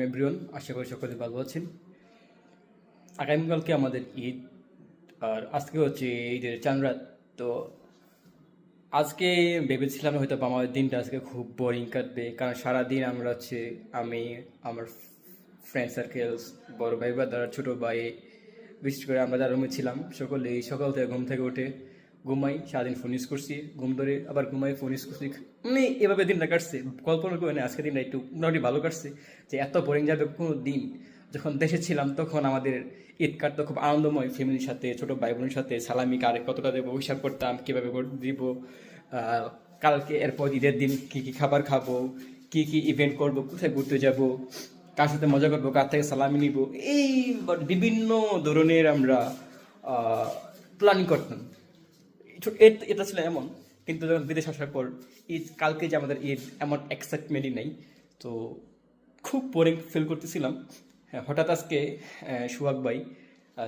Everyone, আশা করি সকলে ভালো আছেন। আগামীকালকে আমাদের ঈদ, আর আজকে হচ্ছে ঈদের চাঁদ রাত। তো আজকে ভেবেছিলাম হয়তো আমাদের দিনটা আজকে খুব বোরিং কাটবে, কারণ সারাদিন আমরা আমি, আমার ফ্রেন্ড সার্কেলস, বড় ভাই ব্রাদার, ছোটো ভাই, বিশেষ করে আমরা যারা রুমে ছিলাম সকলে সকাল থেকে ঘুম থেকে উঠে ঘুমাই, সারাদিন ফোন ইউজ করছি, ঘুম ধরে আবার ঘুমাই, ফোন ইউজ করছি, মানে এভাবে দিনটা কাটছে। কল্পনা করে না আজকে দিনটা একটু মোটামুটি ভালো কাটছে, যে এত বোরিং যাবে কোনো দিন। যখন দেশে ছিলাম তখন আমাদের ঈদ কাটতো খুব আনন্দময়, ফ্যামিলির সাথে, ছোটো ভাই বোনের সাথে। সালামি কারে কতটা দেবো হিসাব করতাম, কীভাবে দিব, কালকে এরপর ঈদের দিন কী কী খাবার খাবো, কী কী ইভেন্ট করবো, কোথায় ঘুরতে যাব, কার সাথে মজা করবো, কার থেকে সালামি নিব, এই বিভিন্ন ধরনের আমরা প্ল্যানিং করতাম। এটা ছিল এমন। কিন্তু যখন বিদেশ আসার পর ঈদ, কালকে যে আমাদের ঈদ, এমন এক্সাইটমেন্টই নেই। তো খুব বোরিং ফিল করতেছিলাম। হ্যাঁ, হঠাৎ আজকে সুহাগ ভাই,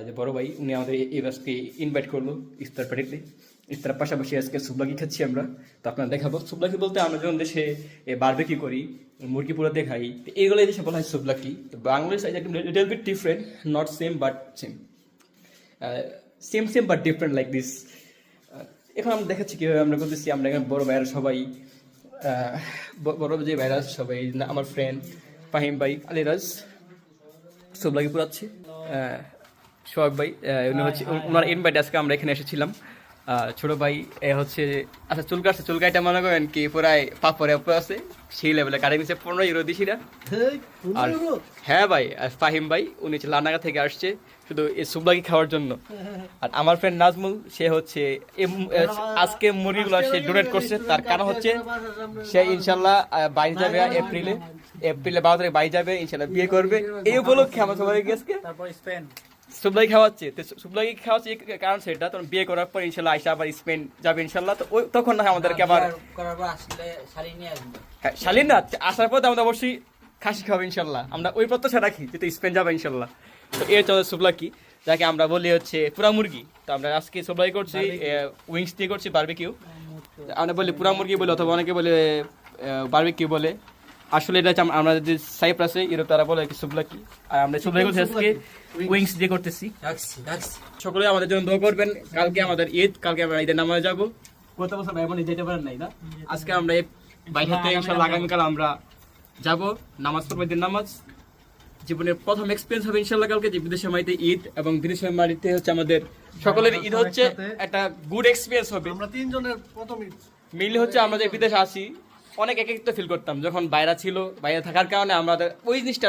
যে বড় ভাই, উনি আমাদের এই আজকে ইনভাইট করলো ইফতার পার্টিতে। ইফতার পাশাপাশি আজকে সুবলাকি খাচ্ছি আমরা। তো আপনারা দেখাবো সুবলাকি বলতে, আমরা যখন দেশে বারবিকিউ করি, মুরগি পুরো দেখাই, তো এইগুলো দেশে বলা হয় সুবলাকি। তো Bangladesh little bit different, not same but same, same but different like this. এখন আমরা দেখাচ্ছি কীভাবে আমরা করতেছি। আমরা এখানে বড় ভাইয়েরা সবাই, বড় যে ভাইরা সবাই, আমার ফ্রেন্ড ফাহিম ভাই, আলিরাজ, সুবলাকি পুরাচ্ছি। সোহাগ ভাই, উনি হচ্ছে ওনার ইনভাইট, আজকে আমরা এখানে এসেছিলাম। ছোটো ভাই হচ্ছে, আচ্ছা চুল কাটা মনে করেন কি পুরাই পাপড়ে আছে, সেই লেভেলে কাটে নিচ্ছে 15 ইউরো দিছি না। আর হ্যাঁ ভাই, ফাহিম ভাই উনি হচ্ছে লানাগা থেকে আসছে শুধু এই সুবলাকি খাওয়ার জন্য। আর আমার ফ্রেন্ড নাজমুল, সে হচ্ছে আজকে মুরগিগুলো সে ডোনেট করছে। তার কারণ হচ্ছে সে ইনশাল্লাহ 22 যাবে এপ্রিলে 12 তারিখ 22 যাবে, ইনশাল্লাহ বিয়ে করবে। এই উপলক্ষে আমার সবাই গেছে সুবলাকি খাওয়াচ্ছে। তো সুবলাকি খাওয়াচ্ছে কারণ সেটা, তখন বিয়ে করার পর ইনশাল্লাহ আইসা আবার স্পেন যাবে ইনশাল্লাহ। তো তখন না আমাদেরকে আবার শালীন না আসার পর আমাদের অবশ্যই খাসি খাওয়াবে ইনশাল্লাহ। আমরা ওই প্রত্যাশা রাখি যেহেতু স্পেন যাবে ইনশাল্লাহ। তো এই হচ্ছে সুবলাকি, যাকে আমরা বলি হচ্ছে পুরা মুরগি। তো আমরা আজকে সুবলাকি করছি, উইংস দিয়ে করছি বারবিকিউ। আমরা বলি পুরা মুরগি বলে, অথবা অনেকে বলে বারবিকিউ বলে। আসলে এটা হচ্ছে আমরা যে সাইপ্রাসে ইউরোপ, তারা বলে সুবলাকি। আর আমরা সুবলাকি করছি আজকে উইংস দিয়ে করতেছি। সকলে আমাদের জন্য দোয়া করবেন। কালকে আমাদের ঈদ, কালকে আমরা ঈদের নামাজে যাবো। গত বছর ভাই বোনে যেতে পারেন নাই না, আজকে আমরা বাইরে ইনশাআল্লাহ আগামীকাল আমরা যাব নামাজ পড়বো, ঈদের নামাজ। জীবনের প্রথম এক্সপিরিয়েন্স হবে ইনশাআল্লাহ কালকে, যে বিদেশের মাটিতে ঈদ, এবং বিদেশের মাটিতে হচ্ছে আমাদের সকলের ঈদ হচ্ছে একটা গুড এক্সপিরিয়েন্স হবে। আমরা তিনজনের প্রথম ঈদ মিলে হচ্ছে আমরা যে বিদেশে আসি, অনেক এক একটা ফিল করতাম যখন বাইরে ছিল। বাইরে থাকার কারণে আমাদের ওই জিনিসটা